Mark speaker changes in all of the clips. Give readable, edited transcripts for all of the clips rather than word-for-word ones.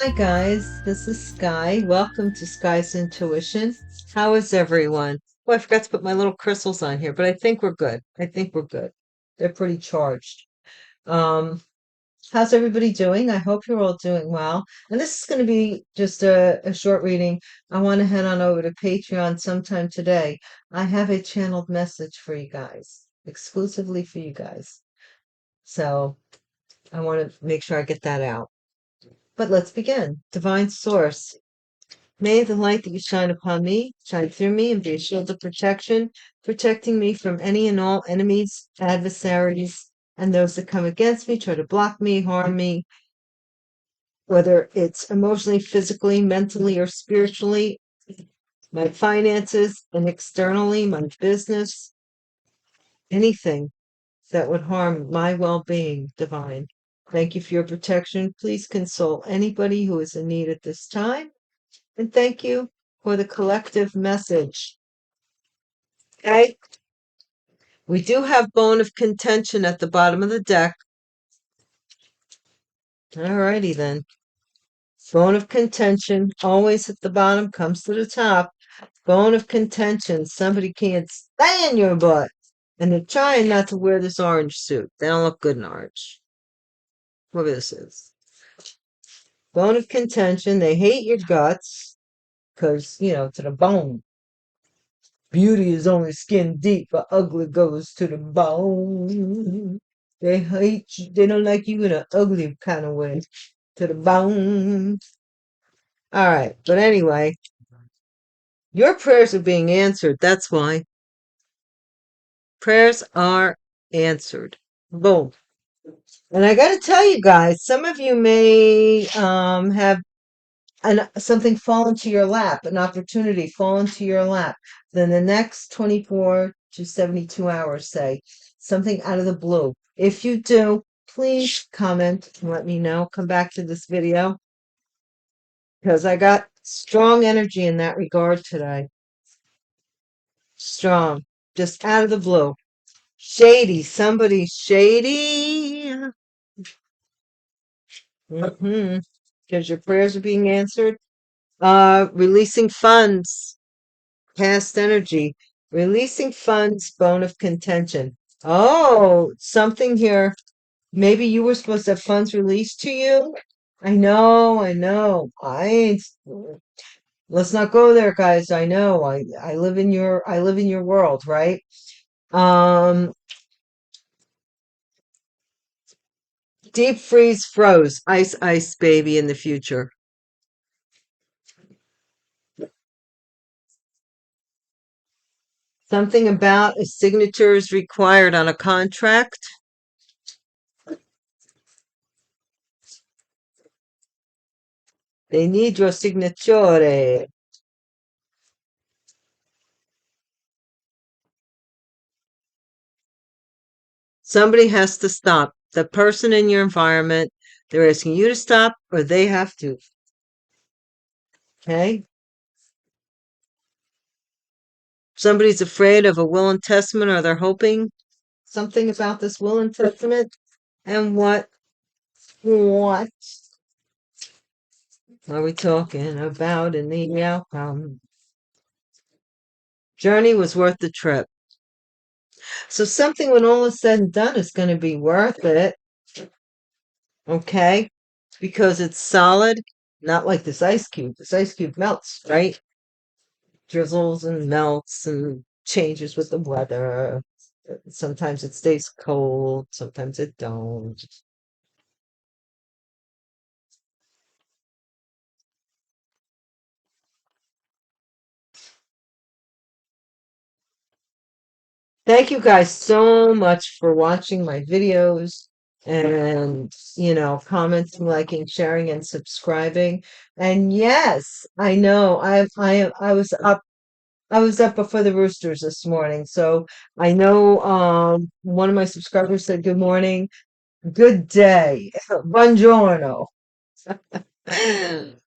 Speaker 1: Hi guys, this is Sky. Welcome to Sky's Intuition. How is everyone? Oh, I forgot to put my little crystals on here, but I think we're good. I think we're good. They're pretty charged. Um, how's everybody doing? I hope you're all doing well. And this is going to be just a short reading. I want to head on over to Patreon sometime today. I have a channeled message for you guys, exclusively for you guys. So I want to make sure I get that out. But let's begin. Divine Source. May the light that you shine upon me shine through me and be a shield of protection, protecting me from any and all enemies, adversaries, and those that come against me, try to block me, harm me, whether it's emotionally, physically, mentally, or spiritually, my finances, and externally, my business, anything that would harm my well-being, divine. Thank you for your protection. Please console anybody who is in need at this time. And thank you for the collective message. Okay, we do have bone of contention at the bottom of the deck. Alrighty then. Bone of contention, always at the bottom, comes to the top. Bone of contention, somebody can't stand your butt. And they're trying not to wear this orange suit. They don't look good in orange. Whatever this is. Bone of contention, they hate your guts. Because, to the bone. Beauty is only skin deep, but ugly goes to the bone. They hate you. They don't like you in an ugly kind of way. To the bone. All right. But anyway, your prayers are being answered. That's why. Prayers are answered. Boom. And I got to tell you guys, some of you may have something fall into your lap, an opportunity fall into your lap. Then the next 24 to 72 hours, say something out of the blue. If you do, please comment and let me know. Come back to this video because I got strong energy in that regard today. Strong, just out of the blue. Shady, somebody shady. Because your prayers are being answered. Releasing funds. Past energy, releasing funds, bone of contention. Oh, something here. Maybe you were supposed to have funds released to you. I know, I know. Let's not go there, guys. I know. I live in your world, right? Deep freeze froze. Ice ice baby in the future. Something about a signature is required on a contract. They need your signature. Somebody has to stop. The person in your environment, they're asking you to stop or they have to. Okay? Somebody's afraid of a will and testament or they're hoping something about this will and testament. And what are we talking about in the outcome? Journey was worth the trip. So something when all is said and done is going to be worth it. Okay? Because it's solid, not like this ice cube. This ice cube melts, right? Drizzles and melts and changes with the weather. Sometimes it stays cold, sometimes it don't. Thank you guys so much for watching my videos and, commenting, liking, sharing, and subscribing. And yes, I know I was up before the roosters this morning. So I know one of my subscribers said good morning, good day, buongiorno.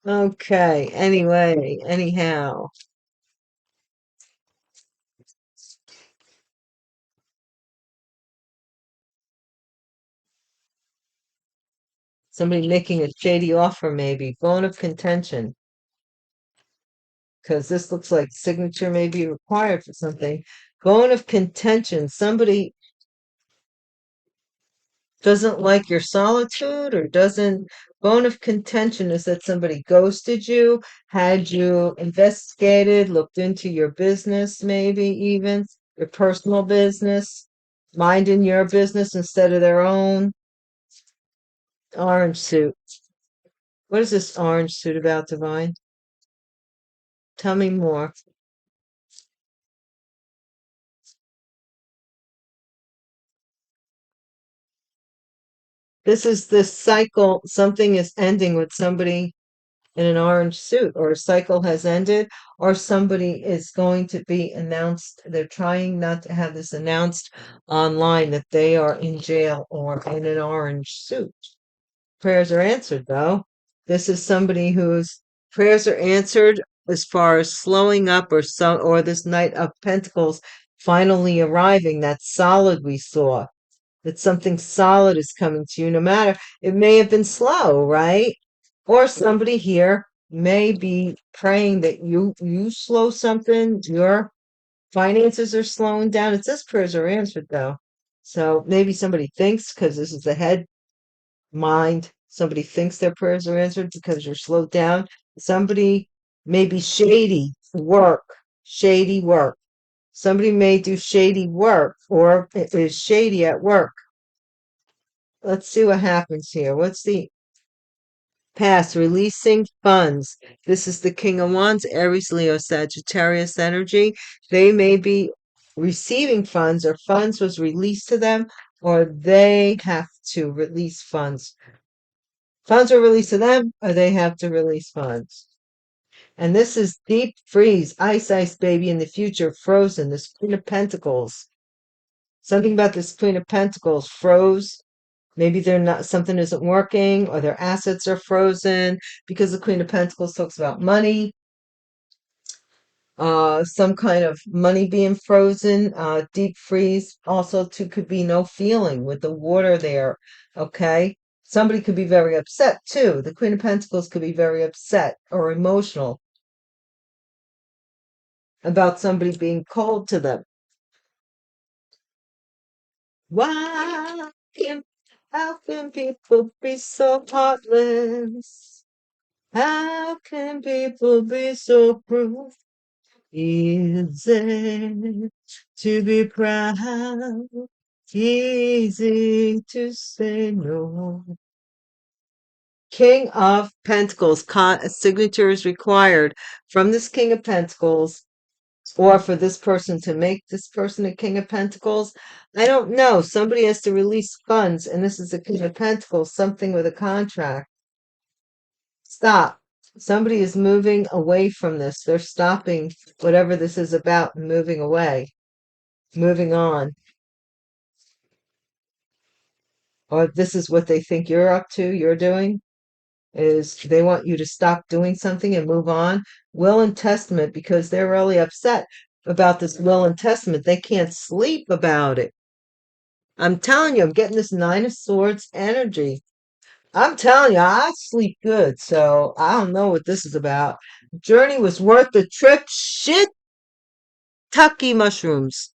Speaker 1: Okay, anyway, anyhow. Somebody making a shady offer, maybe. Bone of contention. Because this looks like signature may be required for something. Bone of contention. Somebody doesn't like your solitude or doesn't. Bone of contention is that somebody ghosted you, had you investigated, looked into your business, maybe even your personal business, minding your business instead of their own. Orange suit. What is this orange suit about, Divine? Tell me more. This is this cycle. Something is ending with somebody in an orange suit, or a cycle has ended, or somebody is going to be announced. They're trying not to have this announced online that they are in jail or in an orange suit. Prayers are answered, though. This is somebody whose prayers are answered as far as slowing up, or this Knight of Pentacles finally arriving, that solid we saw, that something solid is coming to you, no matter, it may have been slow, right? Or somebody here may be praying that you slow something, your finances are slowing down. It says prayers are answered, though. So maybe somebody thinks, because this is the head mind, somebody thinks their prayers are answered because you're slowed down. Somebody may be shady work. Somebody may do shady work or is shady at work. Let's see what happens here. What's the past? Releasing funds. This is the King of Wands, Aries, Leo, Sagittarius energy. They may be receiving funds, or funds was released to them, or they have to release funds. Funds are released to them, or they have to release funds. And this is deep freeze, ice baby in the future, frozen. This Queen of Pentacles. Something about this Queen of Pentacles froze. Maybe they're not, something isn't working, or their assets are frozen, because the Queen of Pentacles talks about money, some kind of money being frozen, deep freeze. Also, too, could be no feeling with the water there. Okay. Somebody could be very upset too. The Queen of Pentacles could be very upset or emotional about somebody being cold to them. Why can, how can people be so heartless? How can people be so cruel? Easy to be proud, easy to say no. King of Pentacles, a signature is required from this King of Pentacles, or for this person to make this person a King of Pentacles. I don't know. Somebody has to release funds, and this is the King of Pentacles, something with a contract. Stop. Somebody is moving away from this. They're stopping whatever this is about and moving away, moving on. Or this is what they think you're up to, you're doing, is they want you to stop doing something and move on. Will and testament, because they're really upset about this will and testament. They can't sleep about it. I'm telling you, I'm getting this Nine of Swords energy. I'm telling you, I sleep good, so I don't know what this is about. Journey was worth the trip. Shit, tucky mushrooms,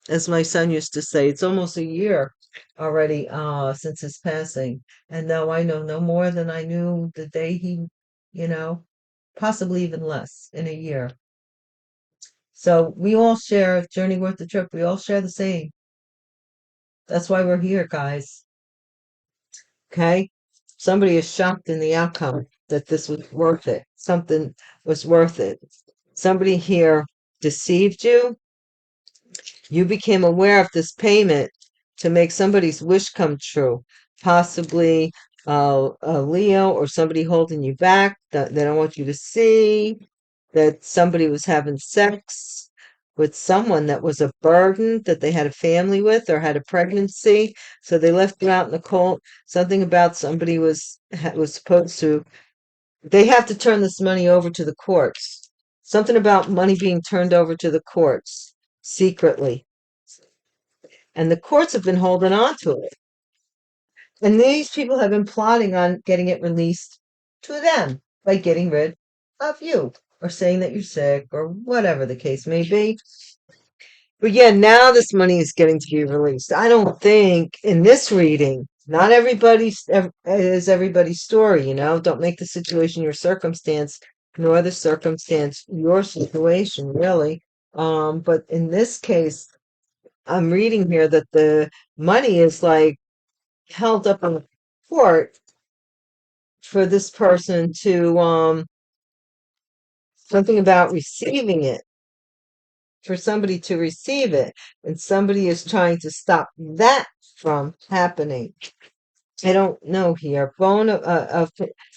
Speaker 1: as my son used to say. It's almost a year already since his passing. And now I know no more than I knew the day he, you know, possibly even less in a year. So we all share journey worth the trip. We all share the same. That's why we're here, guys. Okay? Somebody is shocked in the outcome that this was worth it. Something was worth it. Somebody here deceived you. You became aware of this payment to make somebody's wish come true. Possibly a Leo, or somebody holding you back that they don't want you to see, that somebody was having sex with someone that was a burden, that they had a family with or had a pregnancy, so they left you out in the cold. Something about somebody was supposed to, they have to turn this money over to the courts. Something about money being turned over to the courts secretly. And the courts have been holding on to it. And these people have been plotting on getting it released to them by getting rid of you or saying that you're sick or whatever the case may be. But yeah, now this money is getting to be released. I don't think in this reading, not everybody's is everybody's story, you know. Don't make the situation your circumstance, nor the circumstance your situation, really. But in this case, I'm reading here that the money is like held up in court for this person to something about receiving it, for somebody to receive it, and somebody is trying to stop that from happening. I don't know here. Bone of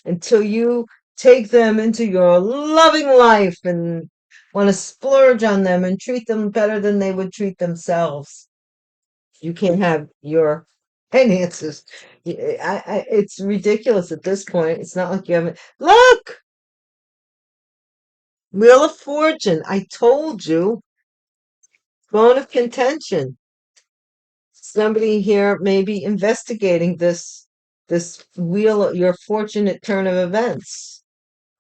Speaker 1: until you take them into your loving life and want to splurge on them and treat them better than they would treat themselves. You can't have your finances. It's ridiculous at this point. It's not like you haven't. Look, Wheel of Fortune. I told you. Bone of contention. Somebody here may be investigating this wheel, your fortunate turn of events,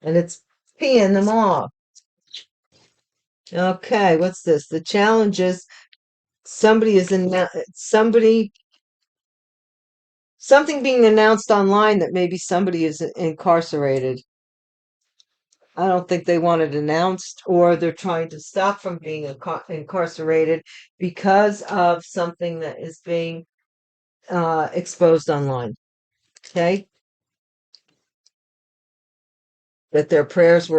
Speaker 1: and it's peeing them off. Okay, what's this? The challenge is somebody is in somebody something being announced online that maybe somebody is incarcerated. I don't think they want it announced, or they're trying to stop from being incarcerated because of something that is being exposed online. Okay, that their prayers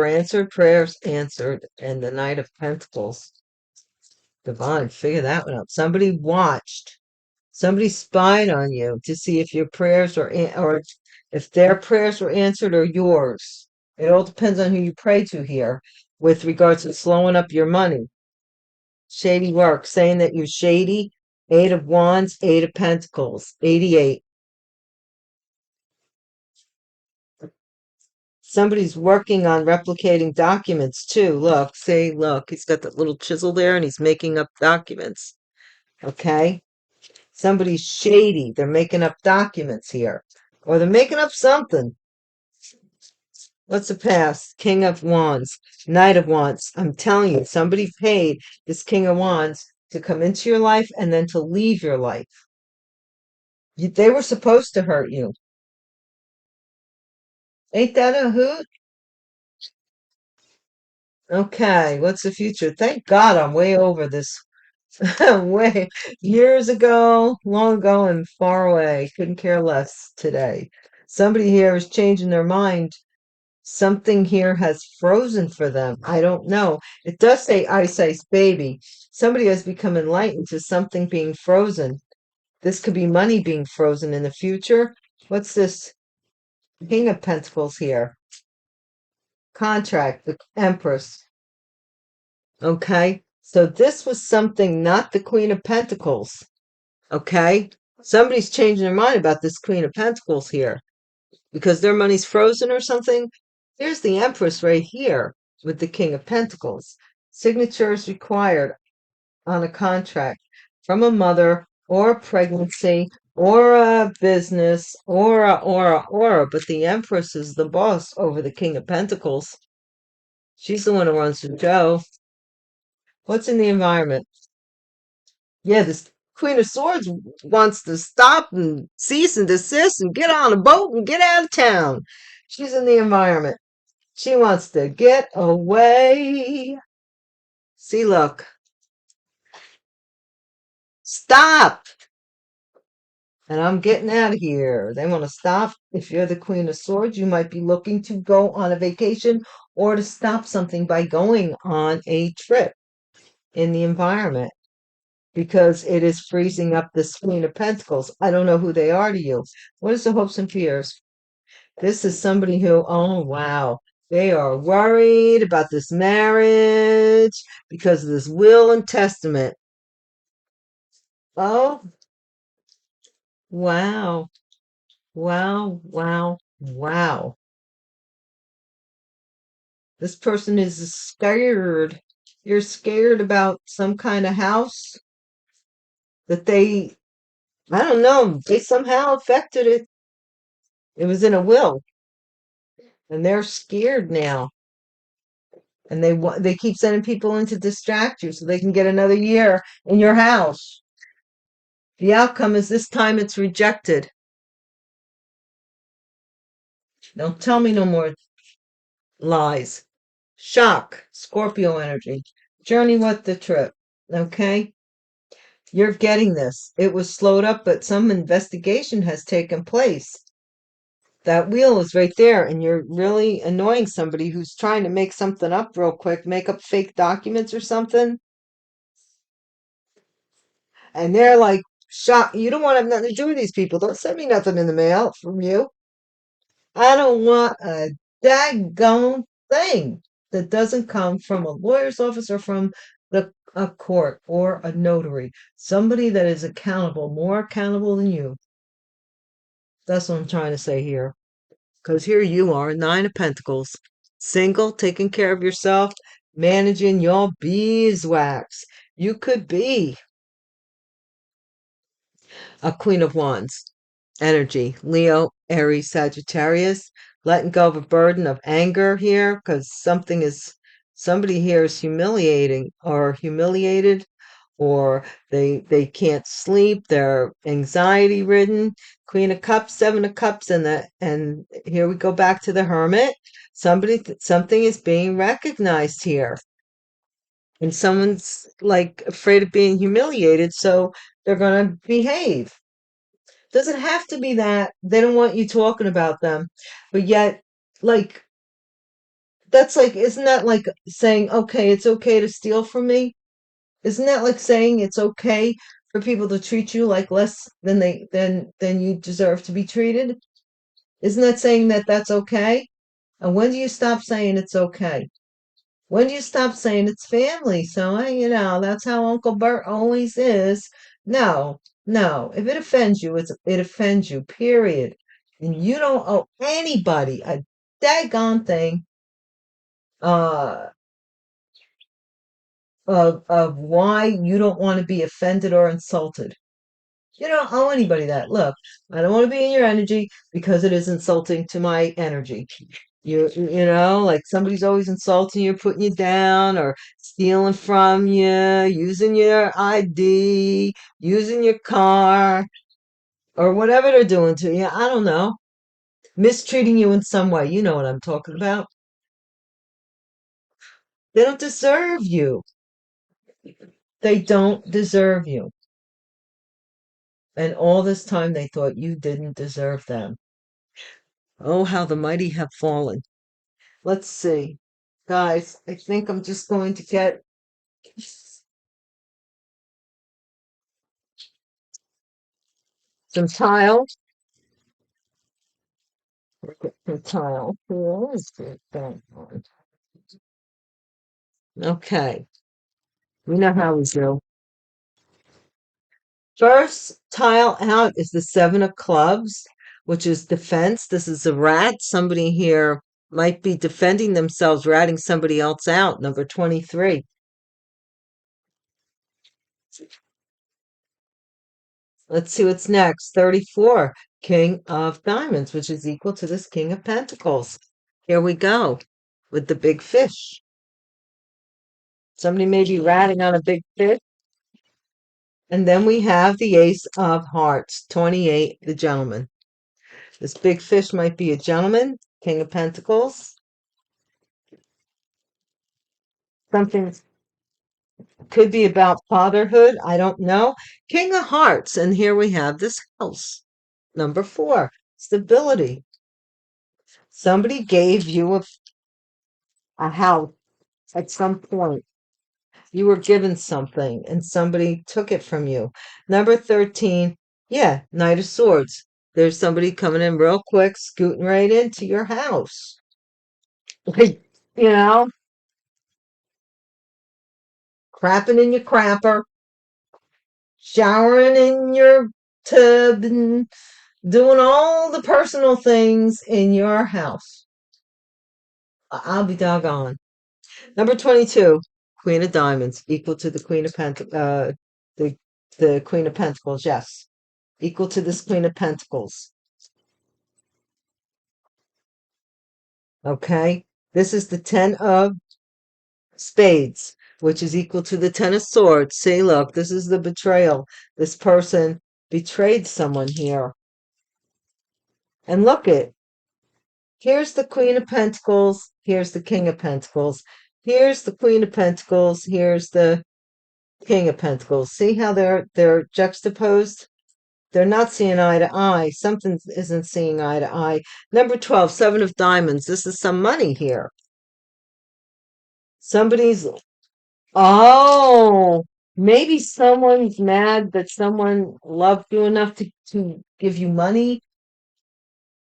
Speaker 1: answered, and the Knight of Pentacles, divine, figure that one out. Somebody watched, somebody spied on you to see if your prayers or if their prayers were answered or yours. It all depends on who you pray to here with regards to slowing up your money. Shady work, saying that you're shady. Eight of Wands, Eight of Pentacles, 88. Somebody's working on replicating documents too. Look, see, look, he's got that little chisel there and he's making up documents. Okay? Somebody's shady. They're making up documents here. Or they're making up something. What's the past? King of Wands, Knight of Wands. I'm telling you, somebody paid this King of Wands to come into your life and then to leave your life. They were supposed to hurt you. Ain't that a hoot? Okay, what's the future? Thank God I'm way over this. Way years ago, long ago, and far away. Couldn't care less today. Somebody here is changing their mind. Something here has frozen for them. I don't know. It does say ice ice baby. Somebody has become enlightened to something being frozen. This could be money being frozen in the future. What's this? King of Pentacles here. Contract, the Empress. Okay. So this was something, not the Queen of Pentacles. Okay. Somebody's changing their mind about this Queen of Pentacles here because their money's frozen or something. Here's the Empress right here with the King of Pentacles. Signatures required on a contract from a mother or a pregnancy or a business or. But the Empress is the boss over the King of Pentacles. She's the one who runs the show. What's in the environment? Yeah, this Queen of Swords wants to stop and cease and desist and get on a boat and get out of town. She's in the environment. She wants to get away. See, look. Stop! And I'm getting out of here. They want to stop. If you're the Queen of Swords, you might be looking to go on a vacation or to stop something by going on a trip in the environment, because it is freezing up this Queen of Pentacles. I don't know who they are to you. What is the hopes and fears? This is somebody who, oh, wow, they are worried about this marriage because of this will and testament. Oh, wow, wow, wow, wow. This person is scared. You're scared about some kind of house that they I don't know. They somehow affected it. It was in a will, and they're scared now. And they keep sending people in to distract you so they can get another year in your house. The outcome is this time it's rejected. Don't tell me no more lies. Shock, Scorpio energy. Journey with the trip. Okay? You're getting this. It was slowed up, but some investigation has taken place. That wheel is right there, and you're really annoying somebody who's trying to make something up real quick, make up fake documents or something, and they're like, shocked. You don't want to have nothing to do with these people. Don't send me nothing in the mail from you. I don't want a daggone thing that doesn't come from a lawyer's office or from a court or a notary. Somebody that is accountable, more accountable than you. That's what I'm trying to say here. Because here you are, Nine of Pentacles, single, taking care of yourself, managing your beeswax. You could be a Queen of Wands energy, Leo, Aries, Sagittarius, letting go of a burden of anger here because somebody here is humiliating or humiliated, or they can't sleep, they're anxiety ridden. Queen of Cups, Seven of Cups, and here we go back to the Hermit. Something is being recognized here, and someone's like afraid of being humiliated, so they're going to behave. Doesn't have to be that they don't want you talking about them, but yet, like, that's like, isn't that like saying, okay, it's okay to steal from me? Isn't that like saying it's okay for people to treat you like less than than you deserve to be treated? Isn't that saying that that's okay? And when do you stop saying it's okay? When do you stop saying it's family? So, that's how Uncle Bert always is. No, no. If it offends you, it offends you, period. And you don't owe anybody a daggone thing uh of why you don't want to be offended or insulted. You don't owe anybody that. Look, I don't want to be in your energy because it is insulting to my energy. Like somebody's always insulting you, putting you down, or stealing from you, using your ID, using your car, or whatever they're doing to you. I don't know. Mistreating you in some way. You know what I'm talking about. They don't deserve you. They don't deserve you. And all this time they thought you didn't deserve them. Oh, how the mighty have fallen. Let's see. Guys, I think I'm just going to get some tile. Some tile. Where is it? Okay. We know how we do. First tile out is the Seven of Clubs, which is defense. This is a rat. Somebody here might be defending themselves, ratting somebody else out. Number 23. Let's see what's next. 34, King of Diamonds, which is equal to this King of Pentacles. Here we go with the big fish. Somebody may be ratting on a big fish. And then we have the Ace of Hearts, 28, the gentleman. This big fish might be a gentleman, King of Pentacles. Something could be about fatherhood. I don't know. King of Hearts. And here we have this house. Number 4, stability. Somebody gave you a house at some point. You were given something and somebody took it from you. Number 13, yeah, Knight of Swords. There's somebody coming in real quick, scooting right into your house. Like, you know, crapping in your crapper, showering in your tub, and doing all the personal things in your house. I'll be doggone. Number 22, Queen of Diamonds, equal to the Queen of Pentacles, the Queen of Pentacles, yes. equal to this Queen of Pentacles. Okay? This is the Ten of Spades, which is equal to the Ten of Swords. See, look, this is the betrayal. This person betrayed someone here. And look it. Here's the Queen of Pentacles. Here's the King of Pentacles. Here's the Queen of Pentacles. Here's the King of Pentacles. See how they're juxtaposed? They're not seeing eye to eye. Something isn't seeing eye to eye. Number 12, Seven of Diamonds. This is some money here. Somebody's, oh, maybe someone's mad that someone loved you enough to give you money.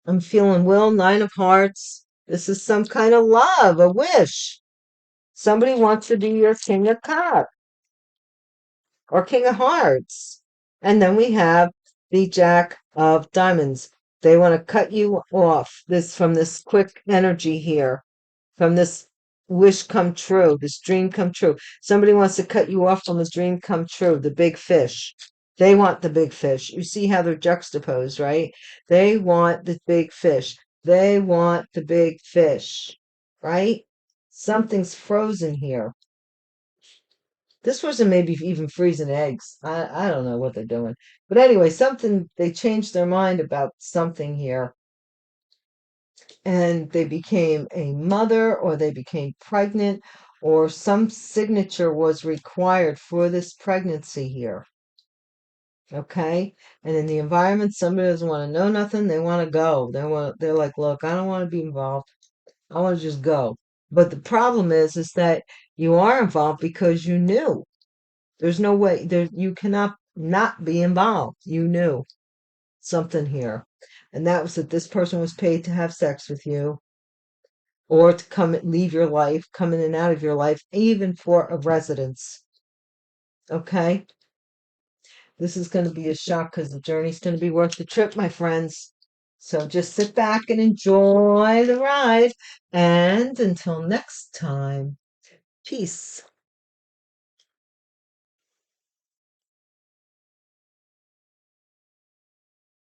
Speaker 1: I'm feeling Will, Nine of Hearts. This is some kind of love, a wish. Somebody wants to be your King of Cups or King of Hearts. And then we have the Jack of Diamonds. They want to cut you off from this quick energy here, from this wish come true, this dream come true. Somebody wants to cut you off from the dream come true, the big fish. They want the big fish. You see how they're juxtaposed, right? They want the big fish. They want the big fish, right? Something's frozen here. This person may be even freezing eggs. I don't know what they're doing. But anyway, they changed their mind about something here. And they became a mother, or they became pregnant, or some signature was required for this pregnancy here. Okay? And in the environment, somebody doesn't want to know nothing. They want to go. They're like, look, I don't want to be involved. I want to just go. But the problem is that you are involved because you knew. There's no way you cannot not be involved. You knew something here. And that was that this person was paid to have sex with you or to come and leave your life, come in and out of your life, even for a residence. Okay? This is going to be a shock because the journey's going to be worth the trip, my friends. So just sit back and enjoy the ride. And until next time, peace.